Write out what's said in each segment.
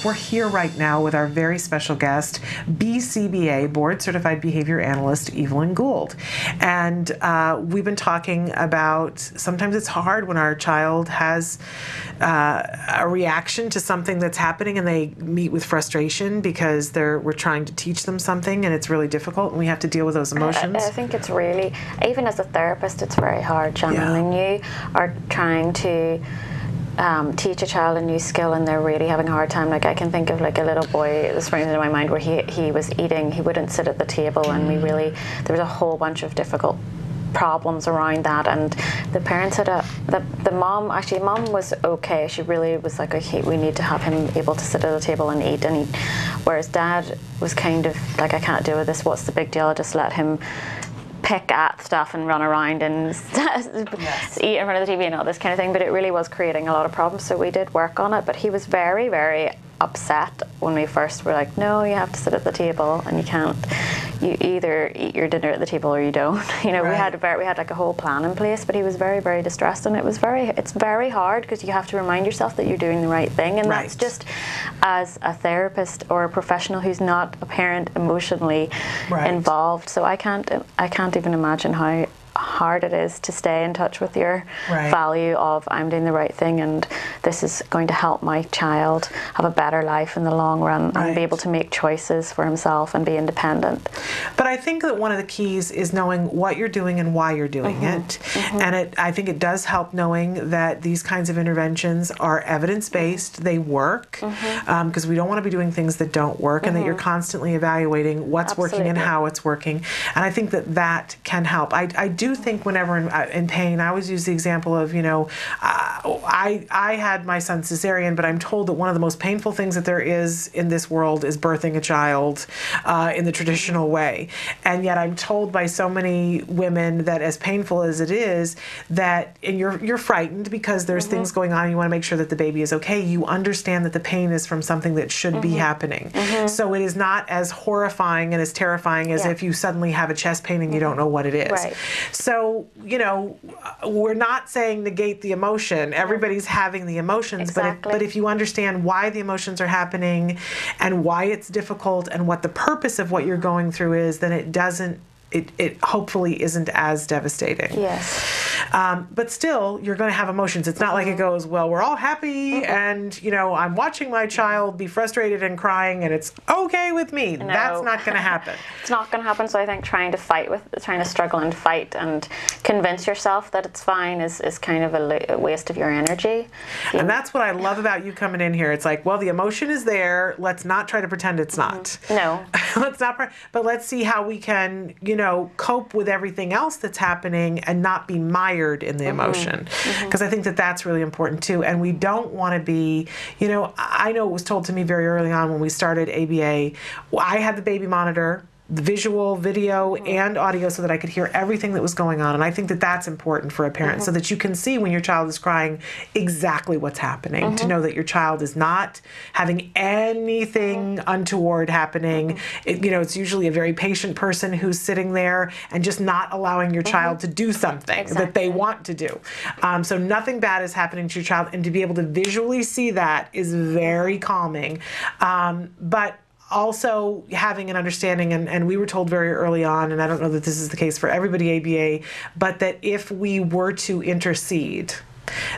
We're here right now with our very special guest, BCBA, Board Certified Behavior Analyst, Evelyn Gould. And we've been talking about sometimes it's hard when our child has a reaction to something that's happening and they meet with frustration because we're trying to teach them something and it's really difficult and we have to deal with those emotions. I think it's really, even as a therapist, it's very hard, Shannon. Yeah. When you are trying to teach a child a new skill and they're really having a hard time. Like I can think of like a little boy, this springs into my mind, where he was eating, he wouldn't sit at the table, and there was a whole bunch of difficult problems around that, and the parents had the mom was okay. She really was like, okay, we need to have him able to sit at a table and eat, whereas dad was kind of like, I can't deal with this, what's the big deal, I'll just let him pick at stuff and run around and eat in front of the TV and all this kind of thing. But it really was creating a lot of problems, so we did work on it. But he was very, very upset when we first were like, no, you have to sit at the table and you either eat your dinner at the table or you don't. You know, right. we had like a whole plan in place, but he was very, very distressed, and it's very hard because you have to remind yourself that you're doing the right thing, and that's just as a therapist or a professional who's not a parent emotionally involved. So I can't even imagine how hard it is to stay in touch with your value of I'm doing the right thing and this is going to help my child have a better life in the long run and be able to make choices for himself and be independent. But I think that one of the keys is knowing what you're doing and why you're doing it. And I think it does help knowing that these kinds of interventions are evidence-based, they work, because we don't want to be doing things that don't work, and that you're constantly evaluating what's working and how it's working. And I think that can help. I do think whenever in pain, I always use the example of, I had my son cesarean, but I'm told that one of the most painful things that there is in this world is birthing a child in the traditional way. And yet I'm told by so many women that as painful as it is, that, and you're frightened because there's things going on and you want to make sure that the baby is okay, you understand that the pain is from something that should be happening. So it is not as horrifying and as terrifying as if you suddenly have a chest pain and you don't know what it is. So, we're not saying negate the emotion. Everybody's having the emotions, but if you understand why the emotions are happening and why it's difficult and what the purpose of what you're going through is, then it hopefully isn't as devastating. But still, you're going to have emotions. It's not like it goes, well, we're all happy and, I'm watching my child be frustrated and crying and it's okay with me. No. That's not going to happen. It's not going to happen. So I think trying to struggle and fight and convince yourself that it's fine is kind of a waste of your energy. And that's what I love about you coming in here. It's like, well, the emotion is there. Let's not try to pretend it's not. No. But let's see how we can, cope with everything else that's happening and not be mired in the emotion. Because I think that that's really important too. And we don't want to be, I know it was told to me very early on when we started ABA, I had the baby monitor, the visual, video, and audio so that I could hear everything that was going on. And I think that that's important for a parent so that you can see when your child is crying exactly what's happening, to know that your child is not having anything untoward happening. It's usually a very patient person who's sitting there and just not allowing your child to do something that they want to do. So nothing bad is happening to your child, and to be able to visually see that is very calming. But also having an understanding, and we were told very early on, and I don't know that this is the case for everybody ABA, but that if we were to intercede,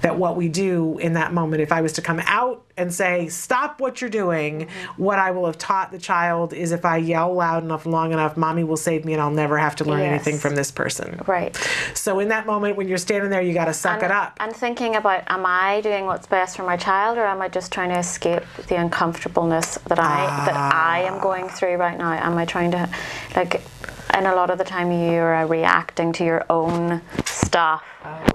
that what we do in that moment, if I was to come out and say, stop what you're doing, what I will have taught the child is if I yell loud enough, long enough, mommy will save me and I'll never have to learn anything from this person. So in that moment when you're standing there, you got to suck it up. And thinking about, am I doing what's best for my child, or am I just trying to escape the uncomfortableness that I am going through right now? Am I trying to, and a lot of the time you're reacting to your own stuff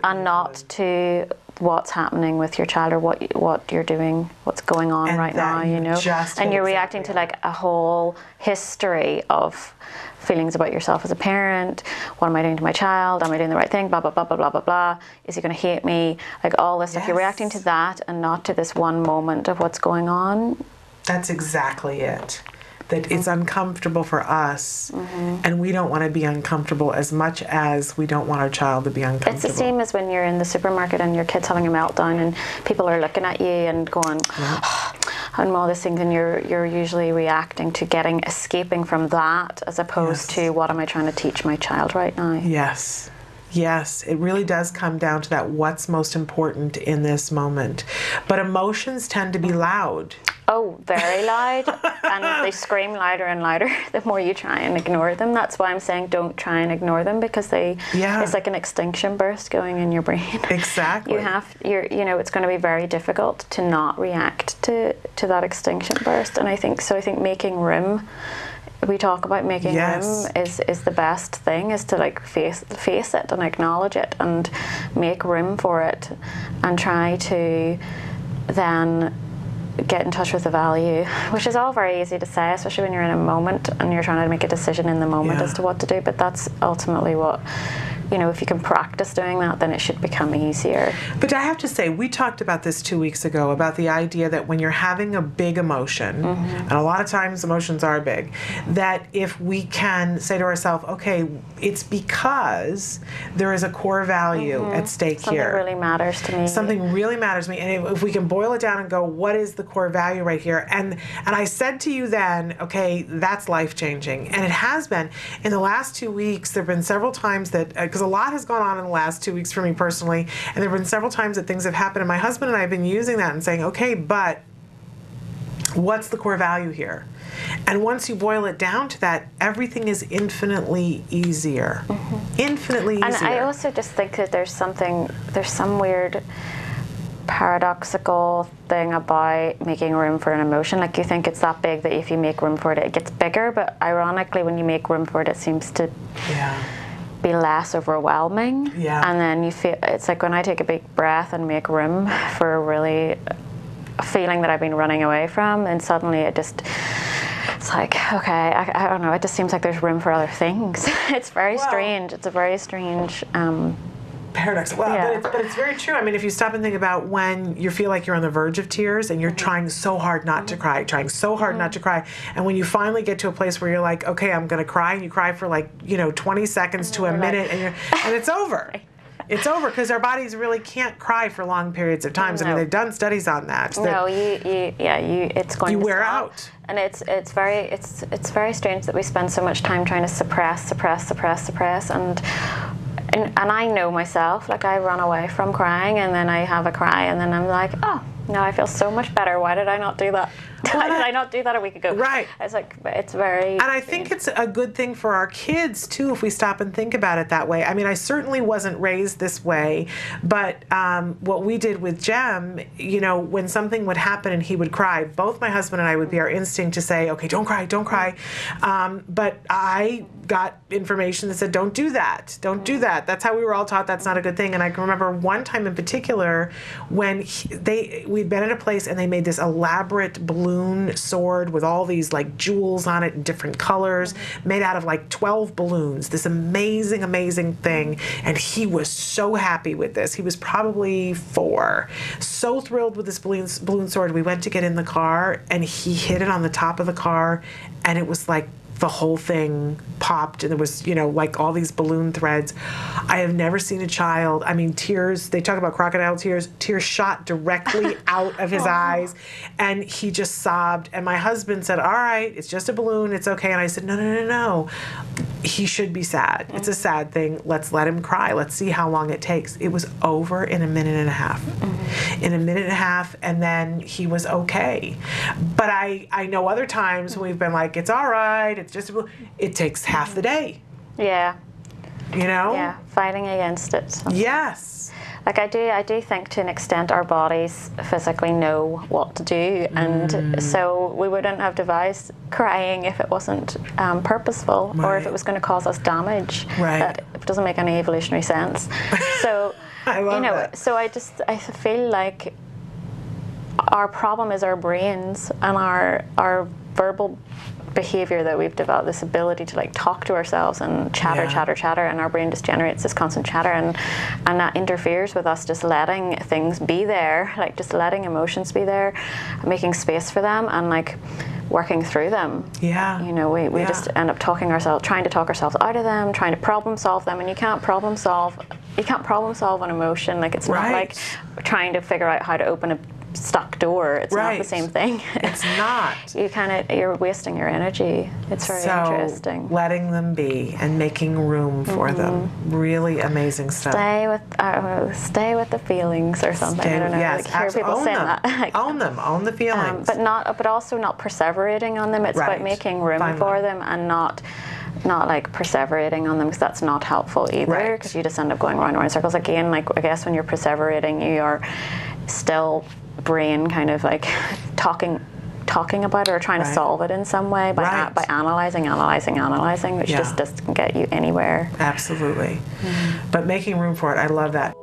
and not to what's happening with your child or what you're doing, what's going on right now, and you're reacting to like a whole history of feelings about yourself as a parent. What am I doing to my child? Am I doing the right thing? Blah, blah, blah, blah, blah, blah, blah. Is he going to hate me? Like all this stuff. You're reacting to that and not to this one moment of what's going on. That's exactly it. That it's uncomfortable for us, and we don't want to be uncomfortable as much as we don't want our child to be uncomfortable. It's the same as when you're in the supermarket and your kid's having a meltdown and people are looking at you and going, and all these things, and you're usually reacting to escaping from that, as opposed to what am I trying to teach my child right now. Yes. Yes, it really does come down to that, what's most important in this moment. But emotions tend to be loud. Oh, very loud. And they scream louder and louder the more you try and ignore them. That's why I'm saying don't try and ignore them, because it's like an extinction burst going in your brain. Exactly. It's going to be very difficult to not react to that extinction burst. And I think making room, we talk about making room is the best thing, is to like face it and acknowledge it and make room for it, and try to then get in touch with the value, which is all very easy to say, especially when you're in a moment and you're trying to make a decision in the moment as to what to do. But that's ultimately what, if you can practice doing that, then it should become easier. But I have to say, we talked about this 2 weeks ago, about the idea that when you're having a big emotion, and a lot of times emotions are big, that if we can say to ourselves, okay, it's because there is a core value at stake here. Something really matters to me. Something really matters to me. And if we can boil it down and go, what is the core value right here? And I said to you then, okay, that's life-changing. And it has been. In the last 2 weeks, there have been several times that, because a lot has gone on in the last 2 weeks for me personally, and there have been several times that things have happened, and my husband and I have been using that and saying, okay, but what's the core value here? And once you boil it down to that, everything is infinitely easier. Infinitely easier. And I also just think that there's some weird paradoxical thing about making room for an emotion. Like, you think it's that big that if you make room for it, it gets bigger, but ironically, when you make room for it, it seems to be less overwhelming. And then you feel, it's like when I take a big breath and make room for a feeling that I've been running away from, and suddenly it's like, okay, I don't know, it just seems like there's room for other things. It's very strange. It's a very strange paradox. Well, but it's very true. I mean, if you stop and think about when you feel like you're on the verge of tears and you're trying so hard not to cry, not to cry, and when you finally get to a place where you're like, okay, I'm going to cry, and you cry for 20 seconds to a minute, and it's over. It's over, because our bodies really can't cry for long periods of times. I mean, they've done studies on that. It's going to wear stop. out. And it's very strange that we spend so much time trying to suppress, and I know myself, like, I run away from crying, and then I have a cry, and then I'm like, oh, now I feel so much better. Why did I not do that? Why did I not do that a week ago? Right. It's like, it's very... And I think it's a good thing for our kids, too, if we stop and think about it that way. I mean, I certainly wasn't raised this way, but what we did with Jem, when something would happen and he would cry, both my husband and I would be our instinct to say, okay, don't cry, don't cry. But I got information that said, don't do that. Don't do that. That's how we were all taught that's not a good thing. And I can remember one time in particular when we'd been at a place and they made this elaborate balloon sword with all these like jewels on it in different colors, made out of like 12 balloons, this amazing, amazing thing. And he was so happy with this. He was probably 4. So thrilled with this balloon sword. We went to get in the car and he hit it on the top of the car, and it was like the whole thing popped, and there was, like all these balloon threads. I have never seen a child, I mean, tears, they talk about crocodile tears shot directly out of his eyes, and he just sobbed. And my husband said, all right, it's just a balloon, it's okay. And I said, no. He should be sad. It's a sad thing. Let's let him cry. Let's see how long it takes. It was over in a minute and a half. In a minute and a half, and then he was okay. But I know other times when we've been like, it's all right, it's just a balloon. It takes half the day. Yeah. Yeah, fighting against it. Sometimes. Yes. Like, I do think to an extent our bodies physically know what to do, and so we wouldn't have devised crying if it wasn't purposeful, or if it was going to cause us damage. That doesn't make any evolutionary sense. So I love that. So I feel like our problem is our brains and our verbal behavior, that we've developed this ability to like talk to ourselves and chatter, and our brain just generates this constant chatter, and that interferes with us just letting things be there, like just letting emotions be there, making space for them, and like working through them. We just end up trying to talk ourselves out of them, trying to problem solve them, and you can't problem solve an emotion. Like, it's not like trying to figure out how to open stuck door. It's not the same thing. It's not. You're wasting your energy. It's very interesting. Letting them be and making room for them. Really amazing stuff. Stay with the feelings or something. I don't know. Yes, hear people saying that. Own them. Own the feelings. But also not perseverating on them. It's about making room for them and not like perseverating on them, because that's not helpful either, because you just end up going round and round in circles. Again, like I guess when you're perseverating, you are still brain kind of like talking about it or trying to solve it in some way by analyzing, which just doesn't get you anywhere. Absolutely. But making room for it, I love that.